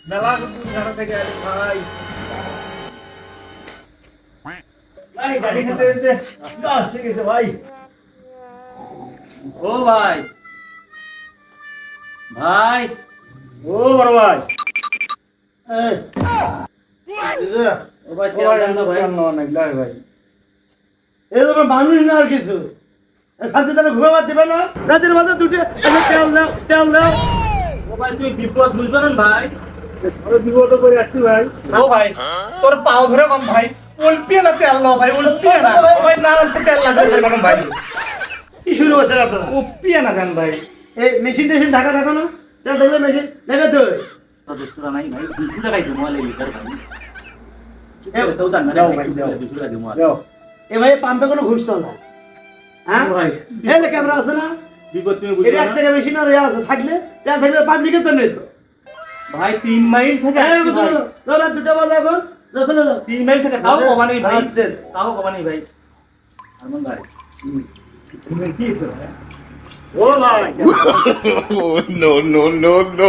মেলা ঘাটা থেকে আলি ভাই ভাই গাড়ি খেতে খেতে ঠিক আছে ভাই ও ভাই ভাই ও বড় ভাই এই ও ভাই তেল দেন না ভাই অনেক লাগে ভাই এই তো মানুষ না আর কিছু শান্তি তাহলে ঘুমাবার দিবে না রাতের মাঝে দুটো তেল দাও ও ভাই তুই বিপদ বুঝবে না ভাই আমি বিপদ করে যাচ্ছি ভাই ও ভাই তোর পাও ধরে কম ভাই উল্পিয়ে না তেল নাও ভাই উল্পিয়ে না ভাই না তেল লাগছে ম্যাডাম ভাই কি শুরু হচ্ছে আপনারা উল্পিয়ে না দেন ভাই এই মেশিন টেশিন ঢাকা দেখো না তেল দেখলে মেশিন দেখে তো দোস্তরা নাই ভাই 200 টাকাই দেবো আলে লিটার ভাই তো জান না ভাই 200 টাকা দেবো এ ভাই পাম্পে কোনো ঘুষ চল না হ্যাঁ ভাই এই ক্যামেরা আছে না বিপদ তুমি বুঝছো না এর একটা মেশিন আর আছে থাকলে তেল থাকলে পাবলিকে তো নেই তো ভাই 3 মাইল থেকে আসছে ভাই তোরা দুটো বাজে এখন চলো 3 মাইল থেকে তাও কমা নেই ভাই তাও কমা নেই ভাই আরমান ভাই তুমি কি হইছে ও ভাই no, no, no, no.